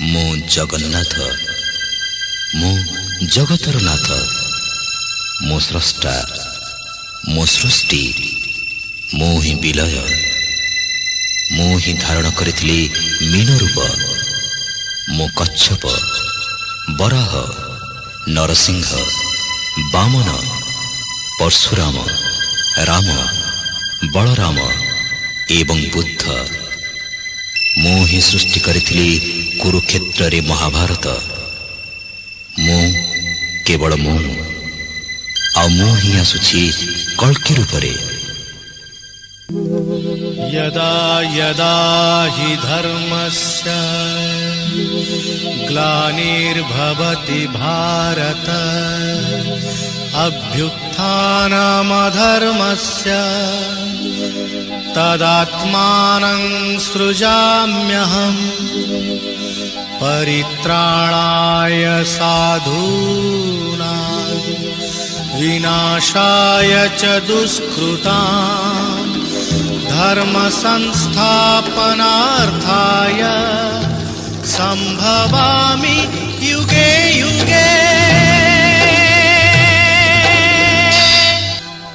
मो जगन्नाथ मो जगतर नाथ मो स्रष्टा मो सृष्टि मो ही विलय मो ही धारण करिथिली मीन रूप मो कच्छप बराह नरसिंह वामन परशुराम राम बलराम एवं बुद्ध मो ही सृष्टि करिथिली कुरुक्षेत्र रे महाभारत मो केवल मो आ मो ही आसुछि कल्कि रूप रे। यदा यदा हि धर्मस्य ग्लानिर्भवति भारत अभ्युत्थानमधर्मस्य तदात्मानं सृजाम्यहम् परित्राणाय साधूनां विनाशाय च दुष्कृतां धर्म संस्थापनार्थाय संभवामि युगे युगे।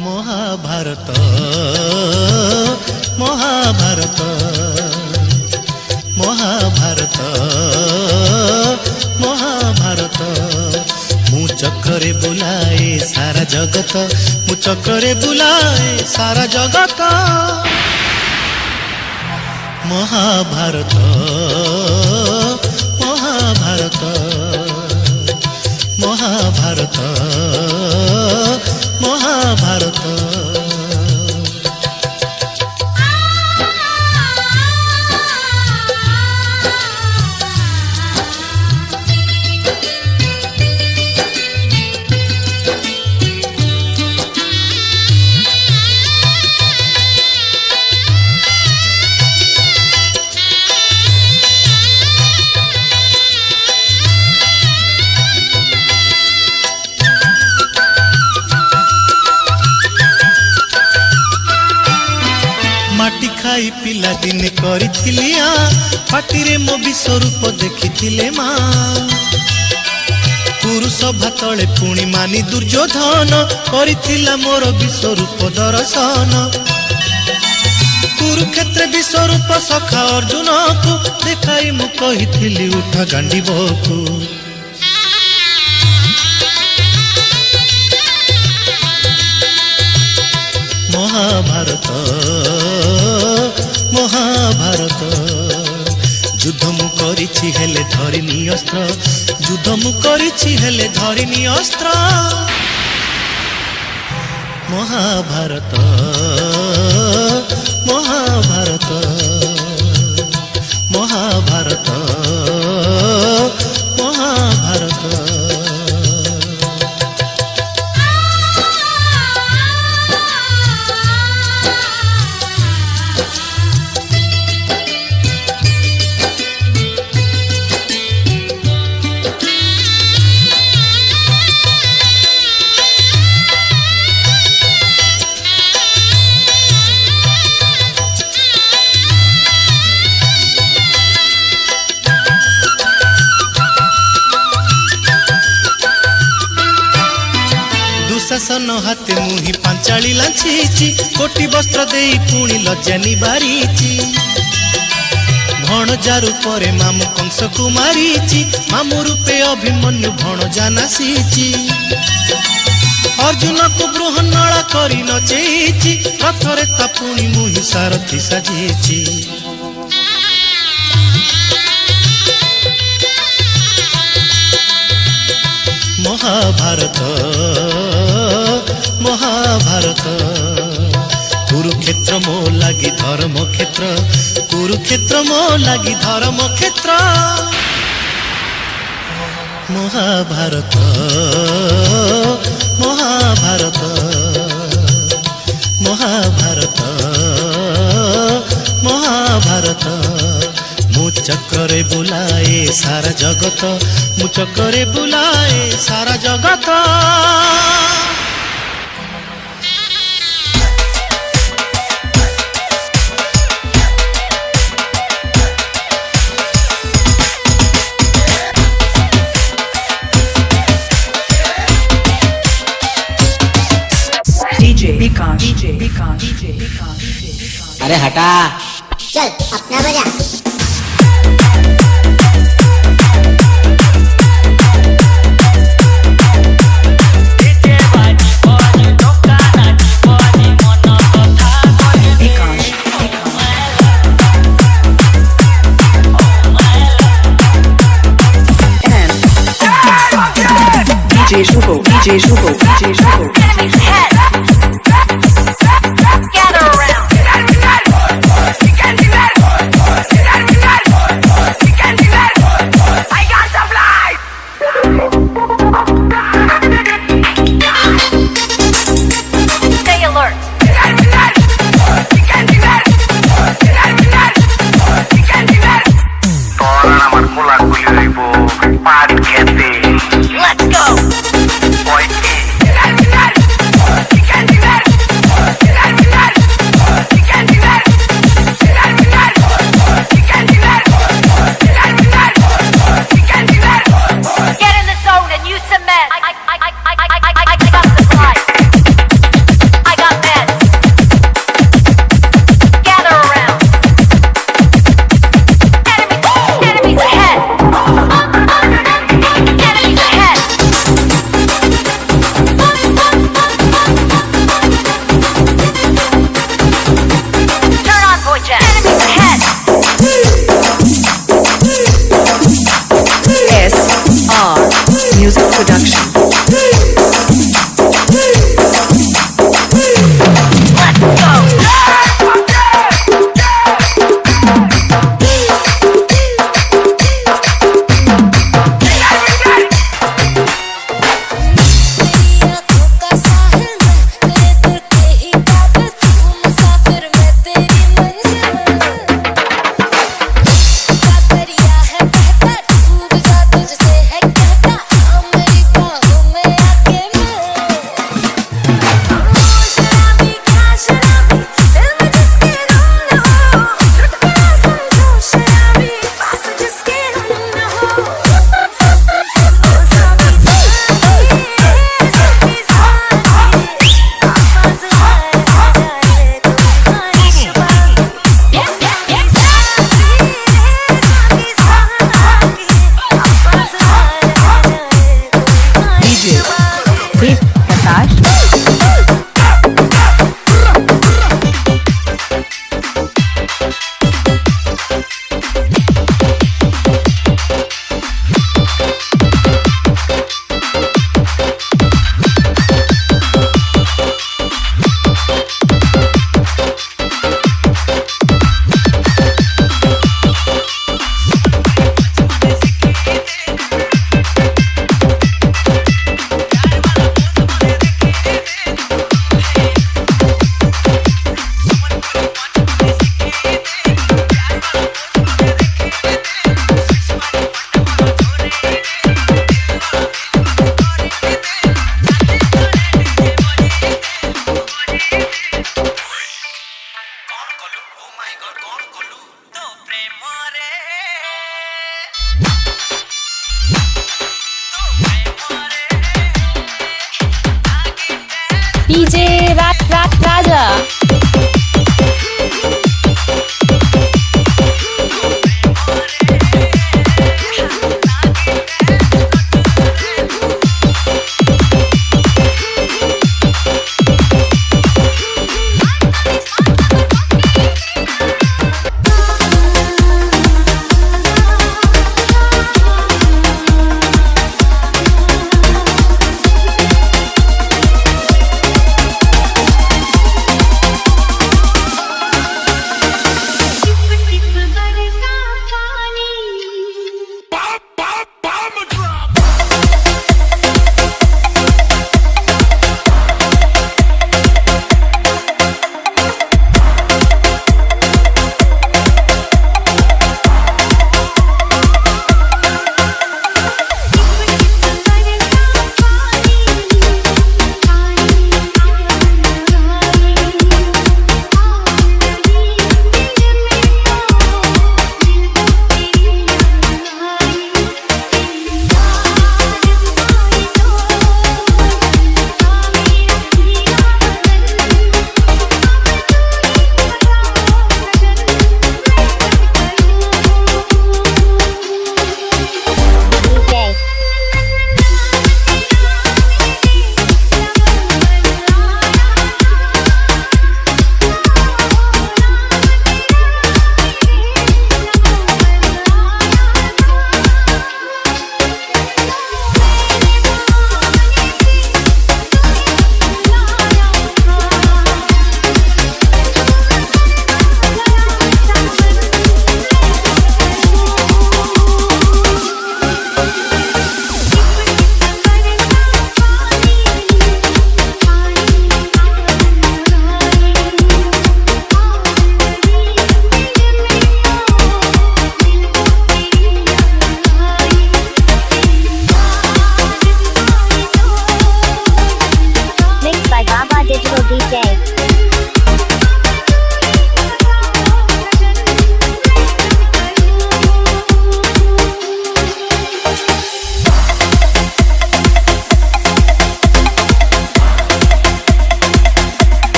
महाभारत महाभारत महाभारत महाभारत मु चक्रे बुलाए सारा जगत मु चक्रे बुलाए सारा जगत महाभारत महाभारत महाभारत महाभारत। माटी खाई पिला दिन करिथिलिया पाटिरे मो विश्वरूप देखिथिले माँ पुरुष भातले पुणी मानी दुर्योधन करिथिला मोर विश्वरूप दर्शन कुरुक्षेत्र विश्वरूप सखा अर्जुन को देखाई मु कहिथिली उठ गांडीबकु महाभारत महाभारत युद्ध मु करिछि हेले धरिनी अस्त्र युद्ध मु करिछि हेले धरिनी अस्त्र महाभारत महाभारत महाभारत महाभारत। दुशासन हाथे मुही पांचाली लांछीची कोटी वस्त्र देई पुणी लज्जा निबारीची भणजा रूपरे मामु कंस को मारीची मामु रूपे अभिमन्यु भणजा नासीची अर्जुन को बृहन्नला करी नचेची रथरे ता पुणी मुही सारथी साजेची महाभारत महाभारत कुरुक्षेत्र मो लागी धर्म क्षेत्र कुरुक्षेत्र मो लागी धर्म क्षेत्र महाभारत महाभारत महाभारत महाभारत मु चक्रे बुलाए सारा जगत मु चक्रे बुलाए सारा जगत। अरे हटा। चल अपना बजा। DJ Shugo, DJ Shugo, DJ Shugo, DJ Shugo. Gather around. We can't do that. I got supplies. Stay alert. We can't do that. তোরা আমার খোলা খুলি হইব পাট খেতে Let's go. কয়টি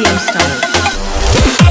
Gangnam Style.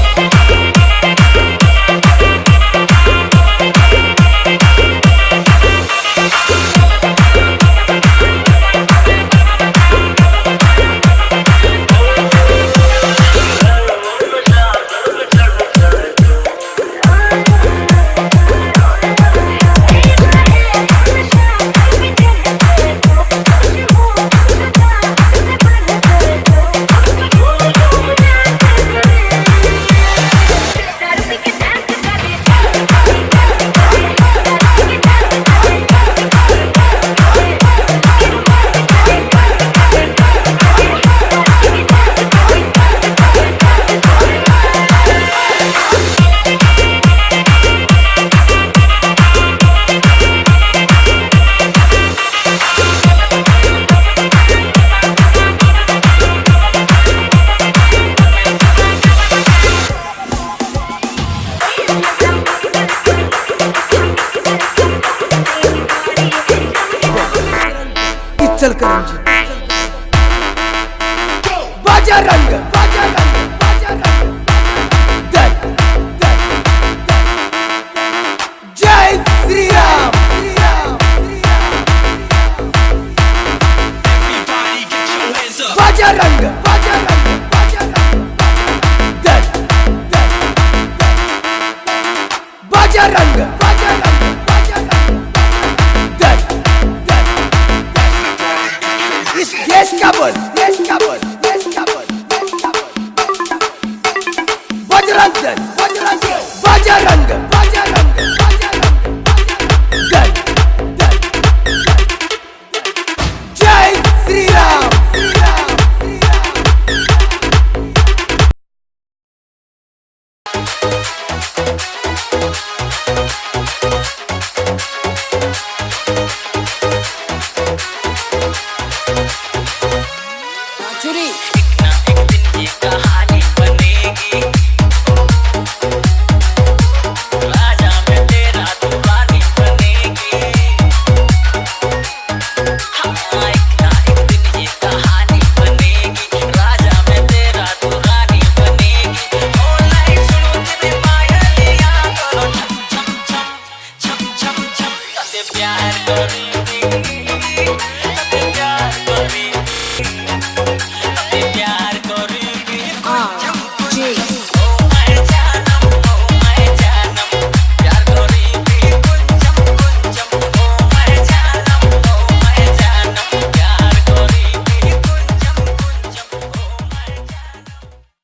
इचलकरंजी बाजा रंग दल जय श्री राम बाजा रंग दल बाजा रंग इस देश का बोल बजरंग दल बाजा रंग दल जय श्री राम प्यार करो